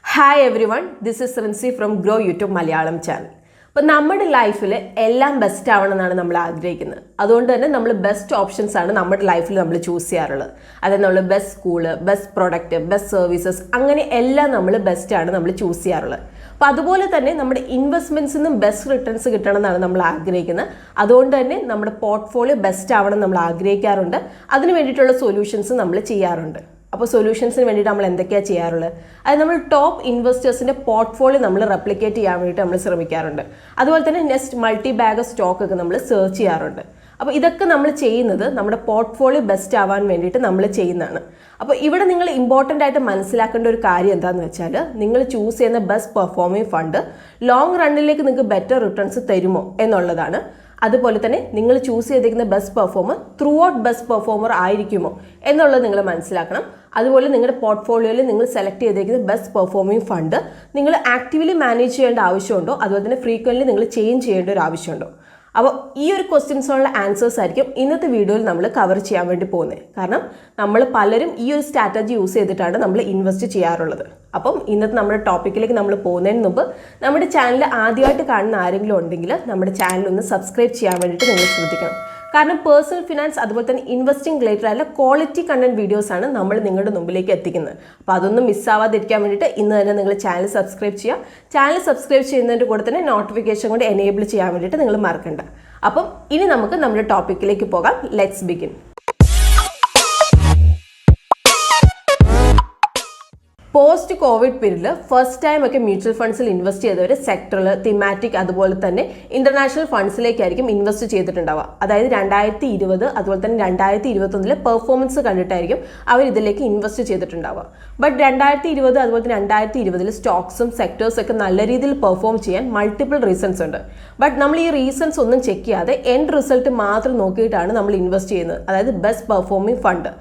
Hi everyone, this is Rinsi from Groww Malayalam channel. അപ്പോൾ നമ്മുടെ ലൈഫിൽ എല്ലാം ബെസ്റ്റ് ആവണമെന്നാണ് നമ്മൾ ആഗ്രഹിക്കുന്നത്. അതുകൊണ്ട് തന്നെ നമ്മൾ ബെസ്റ്റ് ഓപ്ഷൻസ് ആണ് നമ്മുടെ ലൈഫിൽ നമ്മൾ ചൂസ് ചെയ്യാറുള്ളത്. അതായത് നമ്മൾ best school, best product, best services അങ്ങനെ എല്ലാം നമ്മൾ ബെസ്റ്റ് ആണ് നമ്മൾ ചൂസ് ചെയ്യാറുള്ളത്. അപ്പോൾ അതുപോലെ തന്നെ നമ്മുടെ ഇൻവെസ്റ്റ്മെൻറ്റ്സിൽ നിന്നും ബെസ്റ്റ് റിട്ടേൺസ് കിട്ടണം എന്നാണ് നമ്മൾ ആഗ്രഹിക്കുന്നത്. അതുകൊണ്ട് തന്നെ നമ്മുടെ പോർട്ട്ഫോളിയോ ബെസ്റ്റ് ആവണം നമ്മൾ ആഗ്രഹിക്കാറുണ്ട്. അതിന് വേണ്ടിയിട്ടുള്ള സൊല്യൂഷൻസ് നമ്മൾ ചെയ്യാറുണ്ട്. അപ്പോൾ സൊല്യൂഷൻസിന് വേണ്ടിയിട്ട് നമ്മൾ എന്തൊക്കെയാണ് ചെയ്യാറുള്ളത്? അത് നമ്മൾ ടോപ്പ് ഇൻവെസ്റ്റേഴ്സിൻ്റെ പോർട്ട്ഫോളിയോ നമ്മൾ റെപ്ലിക്കേറ്റ് ചെയ്യാൻ വേണ്ടിയിട്ട് നമ്മൾ ശ്രമിക്കാറുണ്ട്. അതുപോലെ തന്നെ നെക്സ്റ്റ് മൾട്ടി ബാഗ് സ്റ്റോക്ക് ഒക്കെ നമ്മൾ സെർച്ച് ചെയ്യാറുണ്ട്. അപ്പോൾ ഇതൊക്കെ നമ്മൾ ചെയ്യുന്നത് നമ്മുടെ പോർട്ട്ഫോളിയോ ബെസ്റ്റ് ആവാൻ വേണ്ടിയിട്ട് നമ്മൾ ചെയ്യുന്നതാണ്. അപ്പോൾ ഇവിടെ നിങ്ങൾ ഇമ്പോർട്ടൻ്റ് ആയിട്ട് മനസ്സിലാക്കേണ്ട ഒരു കാര്യം എന്താണെന്ന് വെച്ചാൽ, നിങ്ങൾ ചൂസ് ചെയ്യുന്ന ബെസ്റ്റ് പെർഫോമിംഗ് ഫണ്ട് ലോങ് റണ്ണിലേക്ക് നിങ്ങൾക്ക് ബെറ്റർ റിട്ടേൺസ് തരുമോ എന്നുള്ളതാണ്. അതുപോലെ തന്നെ നിങ്ങൾ ചൂസ് ചെയ്തിരിക്കുന്ന best performer through out best performer ആയിരിക്കുമോ എന്നുള്ളത് നിങ്ങൾ മനസ്സിലാക്കണം. അതുപോലെ നിങ്ങളുടെ പോർട്ട്ഫോളിയോയിൽ നിങ്ങൾ സെലക്ട് ചെയ്തിരിക്കുന്ന ബെസ്റ്റ് പെർഫോമിംഗ് ഫണ്ട് നിങ്ങൾ ആക്റ്റീവ്ലി മാനേജ് ചെയ്യേണ്ട ആവശ്യമുണ്ടോ, അതുപോലെ തന്നെ ഫ്രീക്വൻ്റ്ലി നിങ്ങൾ ചേഞ്ച് ചെയ്യേണ്ട ഒരു ആവശ്യമുണ്ടോ? അപ്പോൾ ഈ ഒരു ക്വസ്റ്റ്യൻസിനുള്ള ആൻസേഴ്സ് ആയിരിക്കും ഇന്നത്തെ വീഡിയോയിൽ നമ്മൾ കവർ ചെയ്യാൻ വേണ്ടി പോകുന്നത്. കാരണം നമ്മൾ പലരും ഈ ഒരു സ്ട്രാറ്റജി യൂസ് ചെയ്തിട്ടാണ് നമ്മൾ ഇൻവെസ്റ്റ് ചെയ്യാറുള്ളത്. അപ്പം ഇന്നത്തെ നമ്മുടെ ടോപ്പിക്കിലേക്ക് നമ്മൾ പോകുന്നതിന് മുമ്പ് നമ്മുടെ ചാനൽ ആദ്യമായിട്ട് കാണുന്ന ആരെങ്കിലും ഉണ്ടെങ്കിൽ നമ്മുടെ ചാനൽ ഒന്ന് സബ്സ്ക്രൈബ് ചെയ്യാൻ വേണ്ടിയിട്ട് നിങ്ങൾ ശ്രദ്ധിക്കണം. കാരണം പേഴ്സണൽ ഫിനാൻസ് അതുപോലെ തന്നെ ഇൻവെസ്റ്റിംഗ് റിലേറ്റഡ് ആയ ക്വാളിറ്റി കണ്ടന്റ് വീഡിയോസ് ആണ് നമ്മൾ നിങ്ങളുടെ മുമ്പിലേക്ക് എത്തിക്കുന്നത്. അപ്പോൾ അതൊന്നും മിസ്സാവാതിരിക്കാൻ വേണ്ടിയിട്ട് ഇന്ന് തന്നെ നിങ്ങൾ ചാനൽ സബ്സ്ക്രൈബ് ചെയ്യുക. ചാനൽ സബ്സ്ക്രൈബ് ചെയ്യുന്നതിൻ്റെ കൂടെ തന്നെ നോട്ടിഫിക്കേഷൻ കൊണ്ട് എനേബിൾ ചെയ്യാൻ വേണ്ടിയിട്ട് നിങ്ങൾ മറക്കണ്ട. അപ്പം ഇനി നമുക്ക് നമ്മുടെ ടോപ്പിക്കിലേക്ക് പോകാം. Let's begin. പോസ്റ്റ് കോവിഡ് പീരീഡിൽ ഫസ്റ്റ് ടൈം ഒക്കെ മ്യൂച്വൽ ഫണ്ട്സിൽ ഇൻവെസ്റ്റ് ചെയ്തവർ സെക്ടറിൽ തിമാറ്റിക് അതുപോലെ തന്നെ ഇന്റർനാഷണൽ ഫണ്ട്സിലേക്കായിരിക്കും ഇൻവെസ്റ്റ് ചെയ്തിട്ടുണ്ടാവുക. അതായത് 2020 അതുപോലെ തന്നെ 2021 പെർഫോമൻസ് കണ്ടിട്ടായിരിക്കും അവർ ഇതിലേക്ക് ഇൻവെസ്റ്റ് ചെയ്തിട്ടുണ്ടാവുക. ബട്ട് 2020 അതുപോലെ തന്നെ 2020 സ്റ്റോക്സും സെക്ടേഴ്സും ഒക്കെ നല്ല രീതിയിൽ പെർഫോം ചെയ്യാൻ മൾട്ടിപ്പിൾ റീസൺസ് ഉണ്ട്. ബട്ട് നമ്മൾ ഈ റീസൺസ് ഒന്നും ചെക്ക് ചെയ്യാതെ എൻഡ് റിസൾട്ട് മാത്രം നോക്കിയിട്ടാണ് നമ്മൾ ഇൻവെസ്റ്റ് ചെയ്യുന്നത്, അതായത് ബെസ്റ്റ് പെർഫോമിംഗ് ഫണ്ട്.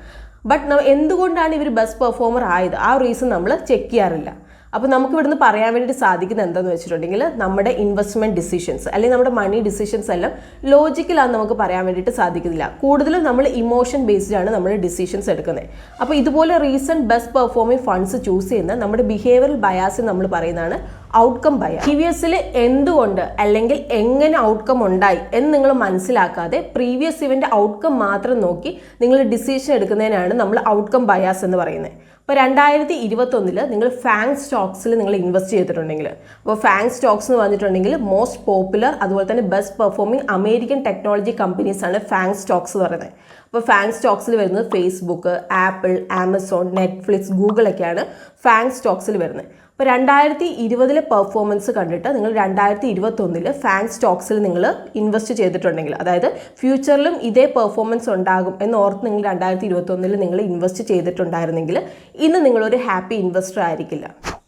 ബട്ട് എന്തുകൊണ്ടാണ് ഇവർ ബെസ്റ്റ് പെർഫോമർ ആയത്, ആ റീസൺ നമ്മൾ ചെക്ക് ചെയ്യാറില്ല. അപ്പോൾ നമുക്ക് ഇവിടുന്ന് പറയാൻ വേണ്ടിയിട്ട് സാധിക്കുന്നത് എന്താണെന്ന് വെച്ചിട്ടുണ്ടെങ്കിൽ, നമ്മുടെ ഇൻവെസ്റ്റ്മെൻറ്റ് ഡിസിഷൻസ് അല്ലെങ്കിൽ നമ്മുടെ മണി ഡിസിഷൻസ് എല്ലാം ലോജിക്കലാണെന്ന് നമുക്ക് പറയാൻ വേണ്ടിയിട്ട് സാധിക്കുന്നില്ല. കൂടുതലും നമ്മൾ ഇമോഷൻ ബേസ്ഡ് ആണ് നമ്മൾ ഡിസിഷൻസ് എടുക്കുന്നത്. അപ്പോൾ ഇതുപോലെ recent best performing funds choose ചെയ്യുന്ന നമ്മുടെ ബിഹേവിയറൽ ബയാസ് നമ്മൾ പറയുന്നതാണ് ഔട്ട്കം ബയാസ്. പ്രീവിയസിൽ എന്തുകൊണ്ട് അല്ലെങ്കിൽ എങ്ങനെ ഔട്ട്കം ഉണ്ടായി എന്ന് നിങ്ങൾ മനസ്സിലാക്കാതെ പ്രീവിയസ് ഇവൻ്റെ ഔട്ട്കം മാത്രം നോക്കി നിങ്ങൾ ഡിസിഷൻ എടുക്കുന്നതിനാണ് നമ്മൾ ഔട്ട്കം ബയാസ് എന്ന് പറയുന്നത്. ഇപ്പോൾ 2021 നിങ്ങൾ ഫാങ് സ്റ്റോക്സിൽ നിങ്ങൾ ഇൻവെസ്റ്റ് ചെയ്തിട്ടുണ്ടെങ്കിൽ, അപ്പോൾ ഫാങ് സ്റ്റോക്സ് എന്ന് പറഞ്ഞിട്ടുണ്ടെങ്കിൽ മോസ്റ്റ് പോപ്പുലർ അതുപോലെ തന്നെ best performing American technology companies ആണ് ഫാങ് സ്റ്റോക്സ് എന്ന് പറയുന്നത്. അപ്പോൾ ഫാങ് സ്റ്റോക്സിൽ വരുന്നത് ഫേസ്ബുക്ക്, ആപ്പിൾ, ആമസോൺ, നെറ്റ്ഫ്ലിക്സ്, ഗൂഗിളൊക്കെയാണ് ഫാങ് സ്റ്റോക്സിൽ വരുന്നത്. ഇപ്പോൾ 2020 പെർഫോമൻസ് കണ്ടിട്ട് നിങ്ങൾ 2021 ഫാങ് സ്റ്റോക്സിൽ നിങ്ങൾ ഇൻവെസ്റ്റ് ചെയ്തിട്ടുണ്ടെങ്കിൽ, അതായത് ഫ്യൂച്ചറിലും ഇതേ പെർഫോമൻസ് ഉണ്ടാകും എന്നോർത്ത് നിങ്ങൾ 2021 നിങ്ങൾ ഇൻവെസ്റ്റ് ചെയ്തിട്ടുണ്ടായിരുന്നെങ്കിൽ ഇന്ന് നിങ്ങളൊരു ഹാപ്പി ഇൻവെസ്റ്റർ ആയിരിക്കില്ല.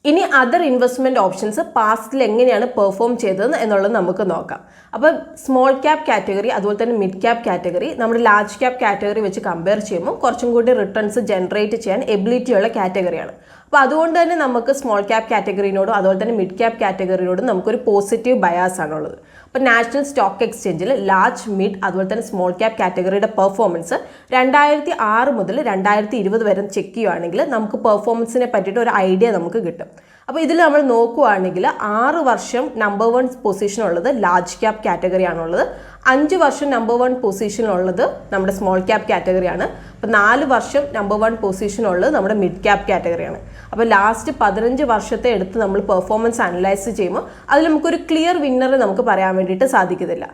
ഇനി അതർ ഇൻവെസ്റ്റ്മെൻറ്റ് ഓപ്ഷൻസ് പാസ്റ്റിൽ എങ്ങനെയാണ് പെർഫോം ചെയ്തത് എന്നുള്ളത് നമുക്ക് നോക്കാം. അപ്പം സ്മോൾ ക്യാപ് കാറ്റഗറി അതുപോലെ തന്നെ മിഡ് ക്യാപ് കാറ്റഗറി നമ്മുടെ ലാർജ് ക്യാപ് കാറ്റഗറി വെച്ച് കമ്പയർ ചെയ്യുമ്പോൾ കുറച്ചും കൂടി റിട്ടേൺസ് ജനറേറ്റ് ചെയ്യാൻ എബിലിറ്റി ഉള്ള കാറ്റഗറിയാണ്. അപ്പോൾ അതുകൊണ്ട് തന്നെ നമുക്ക് സ്മോൾ ക്യാപ് കാറ്റഗറിനോടും അതുപോലെ തന്നെ മിഡ് ക്യാപ് കാറ്റഗറിനോടും നമുക്കൊരു പോസിറ്റീവ് ബയാസ് ആണുള്ളത്. അപ്പോൾ നാഷണൽ സ്റ്റോക്ക് എക്സ്ചേഞ്ചിൽ ലാർജ്, മിഡ് അതുപോലെ തന്നെ സ്മോൾ ക്യാപ് കാറ്റഗറിയുടെ പെർഫോമൻസ് 2006 മുതൽ 2020 വരെ ചെക്ക് ചെയ്യുകയാണെങ്കിൽ നമുക്ക് പെർഫോമൻസിനെ പറ്റിയിട്ട് ഒരു ഐഡിയ നമുക്ക് കിട്ടും. അപ്പോൾ ഇതിൽ നമ്മൾ നോക്കുകയാണെങ്കിൽ 6 വർഷം നമ്പർ 1 പൊസിഷനുള്ളത് ലാർജ് ക്യാപ് കാറ്റഗറി ആണുള്ളത്, 5 വർഷം നമ്പർ 1 പൊസിഷനുള്ളത് നമ്മുടെ സ്മോൾ ക്യാപ് കാറ്റഗറിയാണ്, അപ്പോൾ 4 വർഷം നമ്പർ 1 പൊസിഷനുള്ളത് നമ്മുടെ മിഡ് ക്യാപ് കാറ്റഗറിയാണ്. അപ്പോൾ ലാസ്റ്റ് 15 വർഷത്തെ എടുത്ത് നമ്മൾ പെർഫോമൻസ് അനലൈസ് ചെയ്യുമ്പോൾ അതിൽ നമുക്കൊരു ക്ലിയർ വിന്നർ നമുക്ക് പറയാൻ വേണ്ടിയിട്ട് സാധിക്കുന്നില്ല.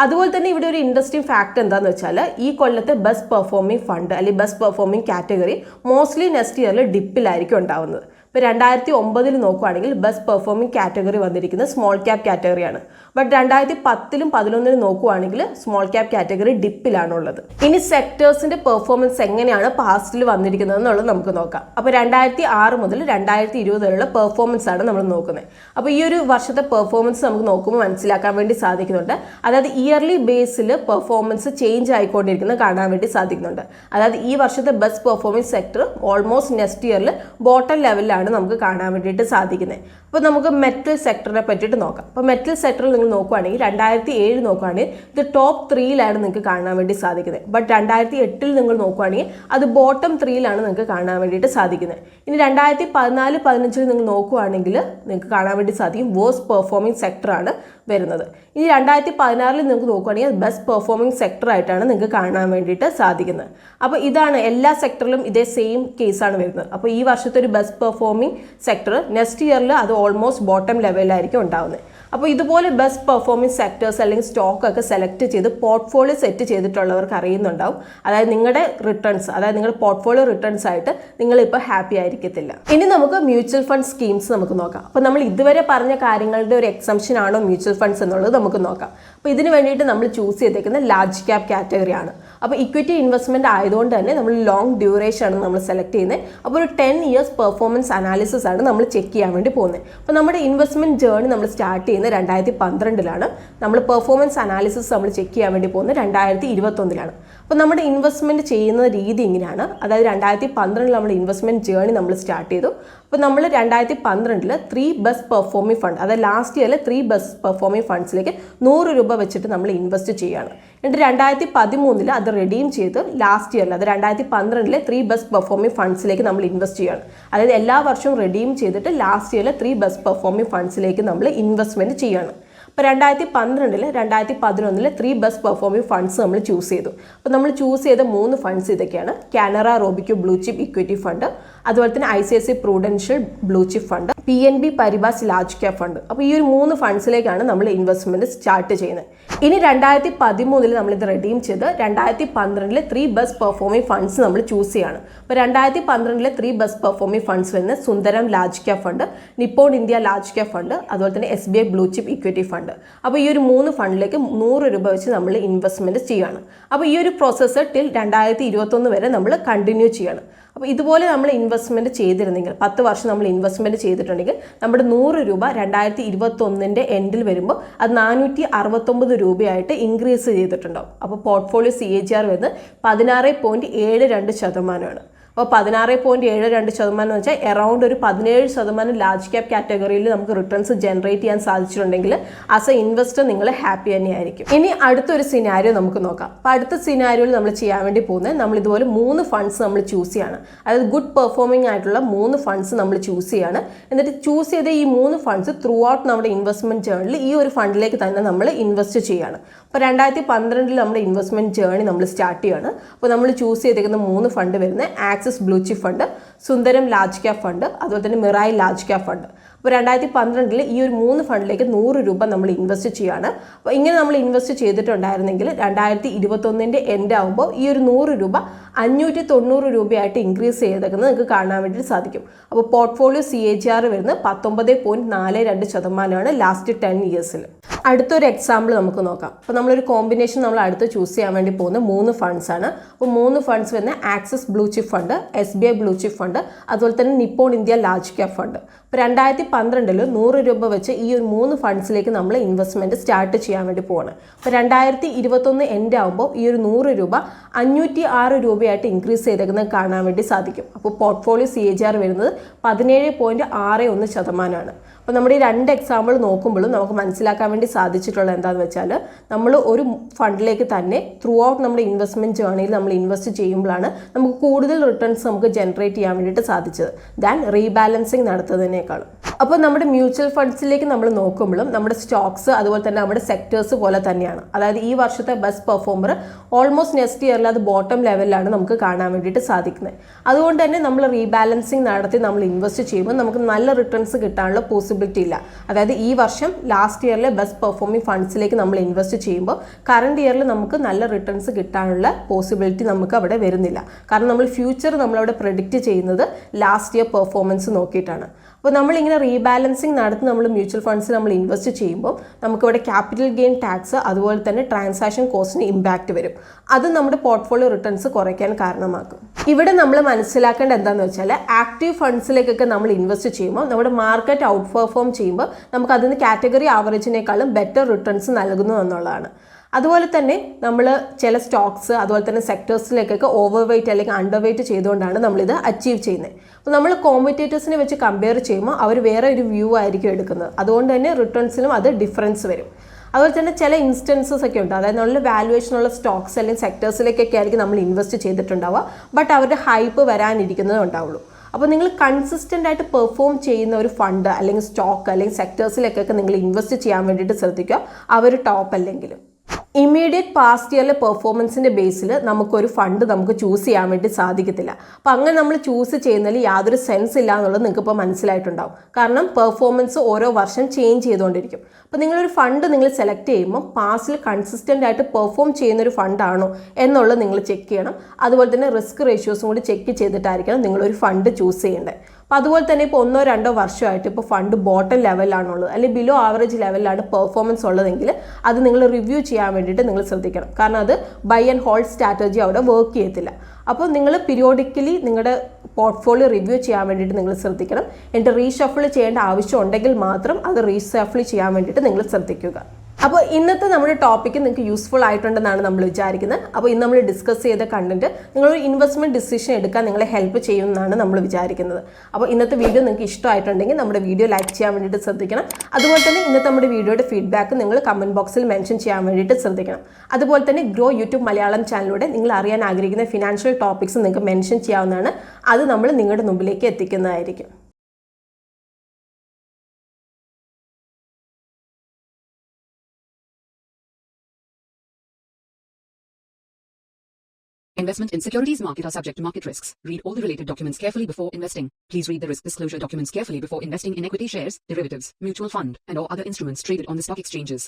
അതുപോലെ തന്നെ ഇവിടെ ഒരു ഇൻട്രസ്റ്റിംഗ് ഫാക്ട് എന്താണെന്ന് വെച്ചാൽ, ഈ കൊല്ലത്തെ ബെസ്റ്റ് പെർഫോമിംഗ് ഫണ്ട് അല്ലെങ്കിൽ best performing category mostly next ഇയറിൽ ഡിപ്പിലായിരിക്കും ഉണ്ടാവുന്നത്. ഇപ്പോൾ 2009 നോക്കുകയാണെങ്കിൽ ബെസ്റ്റ് പെർഫോമിംഗ് കാറ്റഗറി വന്നിരിക്കുന്നത് സ്മോൾ ക്യാപ് കാറ്റഗറിയാണ്. ബട്ട് 2010 11 നോക്കുകയാണെങ്കിൽ സ്മോൾ ക്യാപ് കാറ്റഗറി ഡിപ്പിലാണുള്ളത്. ഇനി സെക്ടേഴ്സിൻ്റെ പെർഫോമൻസ് എങ്ങനെയാണ് പാസ്റ്റിൽ വന്നിരിക്കുന്നത് എന്നുള്ളത് നമുക്ക് നോക്കാം. അപ്പോൾ 2006 മുതൽ 2020 വരെയുള്ള പെർഫോമൻസ് ആണ് നമ്മൾ നോക്കുന്നത്. അപ്പോൾ ഈ ഒരു വർഷത്തെ പെർഫോമൻസ് നമുക്ക് നോക്കുമ്പോൾ മനസ്സിലാക്കാൻ വേണ്ടി സാധിക്കുന്നുണ്ട്. അതായത് ഇയർലി ബേസിൽ പെർഫോമൻസ് ചേഞ്ച് ആയിക്കൊണ്ടിരിക്കുന്നത് കാണാൻ വേണ്ടി സാധിക്കുന്നുണ്ട്. അതായത് ഈ വർഷത്തെ best performing sector almost next ഇയറിൽ ബോട്ടം ലെവലിലാണ് ലെവലിലാണ് നമുക്ക് കാണാൻ വേണ്ടിയിട്ട് സാധിക്കുന്നത്. അപ്പോൾ നമുക്ക് മെറ്റൽ സെക്ടറിനെ പറ്റിയിട്ട് നോക്കാം. അപ്പോൾ മെറ്റൽ സെക്ടറിൽ നിങ്ങൾ നോക്കുകയാണെങ്കിൽ 2007 നോക്കുകയാണെങ്കിൽ ഇത് ടോപ്പ് 3ലാണ് നിങ്ങൾക്ക് കാണാൻ വേണ്ടി സാധിക്കുന്നത്. ബട്ട് 2008 നിങ്ങൾ നോക്കുകയാണെങ്കിൽ അത് ബോട്ടം 3ലാണ് നിങ്ങൾക്ക് കാണാൻ വേണ്ടിയിട്ട് സാധിക്കുന്നത്. ഇനി 2014-15 നിങ്ങൾ നോക്കുകയാണെങ്കിൽ നിങ്ങൾക്ക് കാണാൻ വേണ്ടി സാധിക്കും വേഴ്സ്റ്റ് പെർഫോമിംഗ് സെക്ടറാണ് വരുന്നത്. ഇനി 2016 നിങ്ങൾക്ക് നോക്കുകയാണെങ്കിൽ ബെസ്റ്റ് പെർഫോമിംഗ് സെക്ടർ ആയിട്ടാണ് നിങ്ങൾക്ക് കാണാൻ വേണ്ടിയിട്ട് സാധിക്കുന്നത്. അപ്പോൾ ഇതാണ് എല്ലാ സെക്ടറിലും ഇതേ സെയിം കേസാണ് വരുന്നത്. അപ്പോൾ ഈ വർഷത്തെ ഒരു ബെസ്റ്റ് പെർഫോമിംഗ് സെക്ടർ നെക്സ്റ്റ് ഇയറിൽ അത് ഓൾമോസ്റ്റ് ബോട്ടം ലെവലിലായിരിക്കും ഉണ്ടാകുന്നത്. അപ്പോൾ ഇതുപോലെ ബെസ്റ്റ് പെർഫോമിംഗ് സെക്ടേഴ്സ് അല്ലെങ്കിൽ സ്റ്റോക്കൊക്കെ സെലക്ട് ചെയ്ത് പോർട്ട്ഫോളിയോ സെറ്റ് ചെയ്തിട്ടുള്ളവർക്ക് അറിയുന്നുണ്ടാവും. അതായത് നിങ്ങളുടെ റിട്ടേൺസ്, അതായത് നിങ്ങളുടെ പോർട്ട്ഫോളിയോ റിട്ടേൺസ് ആയിട്ട് നിങ്ങളിപ്പോൾ ഹാപ്പി ആയിരിക്കത്തില്ല. ഇനി നമുക്ക് മ്യൂച്വൽ ഫണ്ട് സ്കീംസ് നമുക്ക് നോക്കാം. അപ്പോൾ നമ്മൾ ഇതുവരെ പറഞ്ഞ കാര്യങ്ങളുടെ ഒരു എക്സംഷൻ ആണോ മ്യൂച്വൽ ഫണ്ട്സ് എന്നുള്ളത് നമുക്ക് നോക്കാം. അപ്പോൾ ഇതിന് വേണ്ടിയിട്ട് നമ്മൾ ചൂസ് ചെയ്തേക്കുന്നത് ലാർജ് ക്യാപ് കാറ്റഗറിയാണ്. അപ്പോൾ ഇക്വിറ്റി ഇൻവെസ്റ്റ്മെന്റ് ആയതുകൊണ്ട് തന്നെ നമ്മൾ ലോങ് ഡ്യൂറേഷൻ ആണ് നമ്മൾ സെലക്ട് ചെയ്യുന്നത്. അപ്പോൾ ഒരു 10 years പെർഫോമൻസ് അനാലിസിസ് ആണ് നമ്മൾ ചെക്ക് ചെയ്യാൻ വേണ്ടി പോകുന്നത്. അപ്പോൾ നമ്മുടെ ഇൻവെസ്റ്റ്മെന്റ് ജേർണി നമ്മൾ സ്റ്റാർട്ട് ചെയ്യുന്നത് 2012ലാണ്. നമ്മൾ പെർഫോമൻസ് അനാലിസിസ് നമ്മൾ ചെക്ക് ചെയ്യാൻ വേണ്ടി പോകുന്നത് 2021ലാണ്. അപ്പോൾ നമ്മുടെ ഇൻവെസ്റ്റ്മെന്റ് ചെയ്യുന്ന രീതി ഇങ്ങനെയാണ്. അതായത് 2012 നമ്മൾ ഇൻവെസ്റ്റ്മെന്റ് ജേർണി നമ്മൾ സ്റ്റാർട്ട് ചെയ്തു. അപ്പോൾ നമ്മൾ 2012 3 ബെസ്റ്റ് പെർഫോമിംഗ് ഫണ്ട്, അതായത് ലാസ്റ്റ് ഇയറിൽ 3 ബെസ്റ്റ് പെർഫോമിംഗ് ഫണ്ട്സിലേക്ക് 100 രൂപ വെച്ചിട്ട് നമ്മൾ ഇൻവെസ്റ്റ് ചെയ്യുകയാണ്. എന്നിട്ട് 2013 അത് റെഡീം ചെയ്ത് ലാസ്റ്റ് ഇയറിൽ, അത് 2012 3 ബെസ്റ്റ് പെർഫോമിംഗ് ഫണ്ട്സിലേക്ക് നമ്മൾ ഇൻവെസ്റ്റ് ചെയ്യുകയാണ്. അതായത് എല്ലാ വർഷവും റെഡീം ചെയ്തിട്ട് ലാസ്റ്റ് ഇയറിൽ 3 ബെസ്റ്റ് പെർഫോമിംഗ് ഫണ്ട്സിലേക്ക് നമ്മൾ ഇൻവെസ്റ്റ്മെന്റ് ചെയ്യുകയാണ്. അപ്പോൾ 2012 2011 3 ബെസ്റ്റ് പെർഫോമിംഗ് ഫണ്ട്സ് നമ്മൾ ചൂസ് ചെയ്തു. അപ്പോൾ നമ്മൾ ചൂസ് ചെയ്ത 3 ഫണ്ട്സ് ഇതൊക്കെയാണ്: Canara Robeco blue chip equity fund, അതുപോലെ തന്നെ ICICI prudential blue chip fund, PNB Paribas large cap fund. അപ്പോൾ ഈ ഒരു 3 ഫണ്ട്സിലേക്കാണ് നമ്മൾ ഇൻവെസ്റ്റ്മെന്റ് സ്റ്റാർട്ട് ചെയ്യുന്നത്. ഇനി 2013 നമ്മൾ ഇത് റെഡീം ചെയ്ത് 2012 3 ബെസ്റ്റ് പെർഫോമിംഗ് ഫണ്ട്സ് നമ്മൾ ചൂസ് ചെയ്യാണ്. അപ്പോൾ 2012 3 ബെസ്റ്റ് പെർഫോമിംഗ് ഫണ്ട്സ് വരുന്നത് Sundaram large cap fund, Nippon India large cap fund, അതുപോലെ തന്നെ SBI blue chip equity fund. അപ്പോൾ ഈ ഒരു 3 ഫണ്ടിലേക്ക് 100 രൂപ വെച്ച് നമ്മൾ ഇൻവെസ്റ്റ്മെന്റ് ചെയ്യാണ്. അപ്പോൾ ഈ ഒരു പ്രോസസ്സ് ടിൽ 2021 വരെ നമ്മൾ കണ്ടിന്യൂ ചെയ്യാണ്. അപ്പോൾ ഇതുപോലെ നമ്മൾ ഇൻവെസ്റ്റ്മെന്റ് ചെയ്തിരുന്നെങ്കിൽ 10 വർഷം നമ്മൾ ഇൻവെസ്റ്റ്മെന്റ് ചെയ്തിട്ടുണ്ടെങ്കിൽ നമ്മുടെ 100 രൂപ 2021 എൻഡിൽ വരുമ്പോൾ അത് 469 രൂപയായിട്ട് ഇൻക്രീസ് ചെയ്തിട്ടുണ്ടാവും. അപ്പോൾ പോർട്ട്ഫോളിയോ CAGR വരുന്നത് 16.72%. അപ്പോൾ 16.72% എന്ന് വെച്ചാൽ അറൗണ്ട് ഒരു 17% ലാർജ് ക്യാപ് കാറ്റഗറിയിൽ നമുക്ക് റിട്ടേൺസ് ജനറേറ്റ് ചെയ്യാൻ സാധിച്ചിട്ടുണ്ടെങ്കിൽ ആസ് എ ഇൻവെസ്റ്റർ നിങ്ങൾ ഹാപ്പി തന്നെയായിരിക്കും. ഇനി അടുത്തൊരു സിനാരിയോ നമുക്ക് നോക്കാം. അപ്പോൾ അടുത്ത സിനാരിയോയിൽ നമ്മൾ ചെയ്യാൻ വേണ്ടി പോകുന്നത് നമ്മൾ ഇതുപോലെ 3 ഫണ്ട്സ് നമ്മൾ ചൂസ് ചെയ്യാണ്. അതായത് ഗുഡ് പെർഫോമിംഗ് ആയിട്ടുള്ള 3 ഫണ്ട്സ് നമ്മൾ ചൂസ് ചെയ്യാണ്. എന്നിട്ട് ചൂസ് ചെയ്ത ഈ 3 ഫണ്ട്സ് ത്രൂ ഔട്ട് നമ്മുടെ ഇൻവെസ്റ്റ്മെന്റ് ജേർണിൽ ഈ ഒരു ഫണ്ടിലേക്ക് തന്നെ നമ്മൾ ഇൻവെസ്റ്റ് ചെയ്യാണ്. അപ്പോൾ 2012 നമ്മുടെ ഇൻവെസ്റ്റ്മെന്റ് ജേർണി നമ്മൾ സ്റ്റാർട്ട് ചെയ്യുകയാണ്. അപ്പോൾ നമ്മൾ ചൂസ് ചെയ്തേക്കുന്ന 3 ഫണ്ട് വരുന്നത് ആക്സിസ് ബ്ലൂ ചിപ്പ് ഫണ്ട്, സുന്ദരം ലാർജ് ക്യാപ് ഫണ്ട്, അതുപോലെ തന്നെ മിറായി ലാർജ് ക്യാപ് ഫണ്ട്. അപ്പോൾ 2012 ഈ ഒരു 3 ഫണ്ടിലേക്ക് 100 രൂപ നമ്മൾ ഇൻവെസ്റ്റ് ചെയ്യുകയാണ്. അപ്പോൾ ഇങ്ങനെ നമ്മൾ ഇൻവെസ്റ്റ് ചെയ്തിട്ടുണ്ടായിരുന്നെങ്കിൽ 2021 എൻഡ് ആകുമ്പോൾ ഈ ഒരു 100 രൂപ 590 രൂപയായിട്ട് ഇൻക്രീസ് ചെയ്തേക്കുന്നത് നിങ്ങൾക്ക് കാണാൻ വേണ്ടി സാധിക്കും. അപ്പോൾ പോർട്ട്ഫോളിയോ CAGR വരുന്നത് 19.42% ലാസ്റ്റ് 10 ഇയേഴ്സിൽ. അടുത്തൊരു എക്സാമ്പിൾ നമുക്ക് നോക്കാം. അപ്പോൾ നമ്മളൊരു കോമ്പിനേഷൻ നമ്മൾ അടുത്ത് ചൂസ് ചെയ്യാൻ വേണ്ടി പോകുന്ന 3 ഫണ്ട്സ് ആണ്. അപ്പോൾ 3 ഫണ്ട്സ് വരുന്ന axis blue chip fund, SBI blue chip fund, അതുപോലെ തന്നെ Nippon India large cap fund. അപ്പോൾ 2012 100 രൂപ വെച്ച് ഈ ഒരു 3 ഫണ്ട്സിലേക്ക് നമ്മൾ ഇൻവെസ്റ്റ്മെന്റ് സ്റ്റാർട്ട് ചെയ്യാൻ വേണ്ടി പോവാണ്. അപ്പോൾ 2021 എൻഡ് ആകുമ്പോൾ ഈ ഒരു 100 രൂപ 506 രൂപയായിട്ട് ഇൻക്രീസ് ചെയ്തേക്കുന്നത് കാണാൻ വേണ്ടി സാധിക്കും. അപ്പോൾ പോർട്ട്ഫോളിയോ CAGR വരുന്നത് 17.61%. അപ്പോൾ നമ്മുടെ ഈ 2 എക്സാമ്പിൾ നോക്കുമ്പോഴും നമുക്ക് മനസ്സിലാക്കാൻ വേണ്ടി സാധിച്ചിട്ടുള്ളത് എന്താണെന്ന് വെച്ചാൽ നമ്മൾ ഒരു ഫണ്ടിലേക്ക് തന്നെ ത്രൂ ഔട്ട് നമ്മുടെ ഇൻവെസ്റ്റ്മെന്റ് ജേർണിയിൽ നമ്മൾ ഇൻവെസ്റ്റ് ചെയ്യുമ്പോഴാണ് നമുക്ക് കൂടുതൽ റിട്ടേൺസ് നമുക്ക് ജനറേറ്റ് ചെയ്യാൻ വേണ്ടിയിട്ട് സാധിച്ചത് ദാൻ റീബാലൻസിങ് നടത്തുന്നതിനേക്കാളും. അപ്പോൾ നമ്മുടെ മ്യൂച്വൽ ഫണ്ട്സിലേക്ക് നമ്മൾ നോക്കുമ്പോഴും നമ്മുടെ സ്റ്റോക്സ് അതുപോലെ തന്നെ നമ്മുടെ സെക്ടേഴ്സ് പോലെ തന്നെയാണ്. അതായത് ഈ വർഷത്തെ ബെസ്റ്റ് പെർഫോമർ ഓൾമോസ്റ്റ് നെക്സ്റ്റ് ഇയറിൽ അത് ബോട്ടം ലെവലിലാണ് നമുക്ക് കാണാൻ വേണ്ടിയിട്ട് സാധിക്കുന്നത്. അതുകൊണ്ട് തന്നെ നമ്മൾ റീബാലൻസിങ് നടത്തി നമ്മൾ ഇൻവെസ്റ്റ് ചെയ്യുമ്പോൾ നമുക്ക് നല്ല റിട്ടേൺസ് കിട്ടാനുള്ള പോസിബിലിറ്റി ഇല്ല. അതായത് ഈ വർഷം ലാസ്റ്റ് ഇയറിലെ ബെസ്റ്റ് പെർഫോമിംഗ് ഫണ്ട്സിലേക്ക് നമ്മൾ ഇൻവെസ്റ്റ് ചെയ്യുമ്പോൾ കറണ്ട് ഇയറിൽ നമുക്ക് നല്ല റിട്ടേൺസ് കിട്ടാനുള്ള പോസിബിലിറ്റി നമുക്ക് അവിടെ വരുന്നില്ല. കാരണം നമ്മൾ ഫ്യൂച്ചർ നമ്മളവിടെ പ്രെഡിക്റ്റ് ചെയ്യുന്നത് ലാസ്റ്റ് ഇയർ പെർഫോമൻസ് നോക്കിയിട്ടാണ്. അപ്പോൾ നമ്മളിങ്ങനെ റീബാലൻസിങ് നടത്തി നമ്മൾ മ്യൂച്വൽ ഫണ്ട്സിൽ നമ്മൾ ഇൻവെസ്റ്റ് ചെയ്യുമ്പോൾ നമുക്കിവിടെ ക്യാപിറ്റൽ ഗെയിൻ ടാക്സ് അതുപോലെ തന്നെ ട്രാൻസാക്ഷൻ കോസ്റ്റിന് ഇമ്പാക്റ്റ് വരും. അത് നമ്മുടെ പോർട്ട്ഫോളിയോ റിട്ടേൺസ് കുറയ്ക്കാൻ കാരണമാക്കും. ഇവിടെ നമ്മൾ മനസ്സിലാക്കേണ്ട എന്താണെന്ന് വെച്ചാൽ ആക്റ്റീവ് ഫണ്ട്സിലേക്കൊക്കെ നമ്മൾ ഇൻവെസ്റ്റ് ചെയ്യുമ്പോൾ നമ്മുടെ മാർക്കറ്റ് ഔട്ട് പെർഫോം ചെയ്യുമ്പോൾ നമുക്ക് അതിന് കാറ്റഗറി ആവറേജിനേക്കാളും ബെറ്റർ റിട്ടേൺസ് നൽകുന്നു എന്നുള്ളതാണ്. അതുപോലെ തന്നെ നമ്മൾ ചില സ്റ്റോക്സ് അതുപോലെ തന്നെ സെക്ടേഴ്സിലേക്കൊക്കെ ഓവർ വെയ്റ്റ് അല്ലെങ്കിൽ അണ്ടർ വെയ്റ്റ് ചെയ്തുകൊണ്ടാണ് നമ്മളിത് അച്ചീവ് ചെയ്യുന്നത്. അപ്പോൾ നമ്മൾ കോമ്പറ്റേറ്റേഴ്സിനെ വെച്ച് കമ്പയർ ചെയ്യുമ്പോൾ അവർ വേറെ ഒരു വ്യൂ ആയിരിക്കും എടുക്കുന്നത്. അതുകൊണ്ട് തന്നെ റിട്ടേൺസിലും അത് ഡിഫറൻസ് വരും. അതുപോലെ തന്നെ ചില ഇൻസ്റ്റൻസസ് ഒക്കെ ഉണ്ട്, അതായത് നല്ല വാല്യുവേഷനുള്ള സ്റ്റോക്സ് അല്ലെങ്കിൽ സെക്ടേഴ്സിലേക്കൊക്കെ ആയിരിക്കും നമ്മൾ ഇൻവെസ്റ്റ് ചെയ്തിട്ടുണ്ടാവുക, ബട്ട് അവരുടെ ഹൈപ്പ് വരാനിരിക്കുന്നതേ ഉണ്ടാവുള്ളൂ. അപ്പോൾ നിങ്ങൾ കൺസിസ്റ്റൻ്റ് ആയിട്ട് പെർഫോം ചെയ്യുന്ന ഒരു ഫണ്ട് അല്ലെങ്കിൽ സ്റ്റോക്ക് അല്ലെങ്കിൽ സെക്ടേഴ്സിലേക്കൊക്കെ നിങ്ങൾ ഇൻവെസ്റ്റ് ചെയ്യാൻ വേണ്ടിയിട്ട് ശ്രദ്ധിക്കുക, അവർ ടോപ്പ് അല്ലെങ്കിലും. ഇമ്മീഡിയറ്റ് പാസ്റ്റ് ഇയറിലെ പെർഫോമൻസിൻ്റെ ബേസിൽ നമുക്കൊരു ഫണ്ട് നമുക്ക് ചൂസ് ചെയ്യാൻ വേണ്ടി സാധിക്കത്തില്ല. അപ്പോൾ അങ്ങനെ നമ്മൾ ചൂസ് ചെയ്യുന്നതിൽ യാതൊരു സെൻസ് ഇല്ല എന്നുള്ളത് നിങ്ങൾക്ക് ഇപ്പോൾ മനസ്സിലായിട്ടുണ്ടാവും. കാരണം പെർഫോമൻസ് ഓരോ വർഷം ചേഞ്ച് ചെയ്തുകൊണ്ടിരിക്കും. അപ്പോൾ നിങ്ങളൊരു ഫണ്ട് നിങ്ങൾ സെലക്ട് ചെയ്യുമ്പോൾ പാസ്റ്റിൽ കൺസിസ്റ്റൻ്റ് ആയിട്ട് പെർഫോം ചെയ്യുന്നൊരു ഫണ്ടാണോ എന്നുള്ളത് നിങ്ങൾ ചെക്ക് ചെയ്യണം. അതുപോലെ തന്നെ റിസ്ക് റേഷ്യോസും കൂടി ചെക്ക് ചെയ്തിട്ടായിരിക്കണം നിങ്ങളൊരു ഫണ്ട് ചൂസ് ചെയ്യേണ്ടത്. അപ്പോൾ അതുപോലെ തന്നെ ഇപ്പോൾ 1-2 വർഷമായിട്ട് ഇപ്പോൾ ഫണ്ട് ബോട്ടം ലെവലിലാണുള്ളത് അല്ലെങ്കിൽ ബിലോ ആവറേജ് ലെവലിലാണ് പെർഫോമൻസ് ഉള്ളതെങ്കിൽ അത് നിങ്ങൾ റിവ്യൂ ചെയ്യാൻ വേണ്ടിയിട്ട് നിങ്ങൾ ശ്രദ്ധിക്കണം. കാരണം അത് ബൈ ആൻഡ് ഹോൾഡ് സ്ട്രാറ്റജി അവിടെ വർക്ക് ചെയ്യത്തില്ല. അപ്പോൾ നിങ്ങൾ പീരിയോഡിക്കലി നിങ്ങളുടെ പോർട്ട്ഫോളിയോ റിവ്യൂ ചെയ്യാൻ വേണ്ടിയിട്ട് നിങ്ങൾ ശ്രദ്ധിക്കണം. എന്നിട്ട് റീഷഫിൾ ചെയ്യേണ്ട ആവശ്യം ഉണ്ടെങ്കിൽ മാത്രം അത് റീഷഫിൾ ചെയ്യാൻ വേണ്ടിയിട്ട് നിങ്ങൾ ശ്രദ്ധിക്കുക. അപ്പോൾ ഇന്നത്തെ നമ്മുടെ ടോപ്പിക്ക് നിങ്ങൾക്ക് യൂസ്ഫുൾ ആയിട്ടുണ്ടെന്നാണ് നമ്മൾ വിചാരിക്കുന്നത്. അപ്പോൾ ഇന്ന് നമ്മൾ ഡിസ്കസ് ചെയ്ത കണ്ടന്റ് നിങ്ങളൊരു ഇൻവെസ്റ്റ്മെൻറ്റ് ഡിസിഷൻ എടുക്കാൻ നിങ്ങളെ ഹെൽപ്പ് ചെയ്യുമെന്നാണ് നമ്മൾ വിചാരിക്കുന്നത്. അപ്പോൾ ഇന്നത്തെ വീഡിയോ നിങ്ങൾക്ക് ഇഷ്ടമായിട്ടുണ്ടെങ്കിൽ നമ്മുടെ വീഡിയോ ലൈക്ക് ചെയ്യാൻ വേണ്ടിയിട്ട് ശ്രദ്ധിക്കണം. അതുപോലെ തന്നെ ഇന്നത്തെ നമ്മുടെ വീഡിയോയുടെ ഫീഡ്ബാക്ക് നിങ്ങൾ കമൻറ്റ് ബോക്സിൽ മെൻഷൻ ചെയ്യാൻ വേണ്ടിയിട്ട് ശ്രദ്ധിക്കണം. അതുപോലെ തന്നെ ഗ്രോ യൂട്യൂബ് മലയാളം ചാനലിലൂടെ നിങ്ങൾ അറിയാൻ ആഗ്രഹിക്കുന്ന ഫിനാൻഷ്യൽ ടോപ്പിക്സ് നിങ്ങൾക്ക് മെൻഷൻ ചെയ്യാവുന്നതാണ്. അത് നമ്മൾ നിങ്ങളുടെ മുമ്പിലേക്ക് എത്തിക്കുന്നതായിരിക്കും. Investment in securities market are subject to market risks. Read all the related documents carefully before investing. Please read the risk disclosure documents carefully before investing in equity shares, derivatives, mutual fund, and or other instruments traded on the stock exchanges.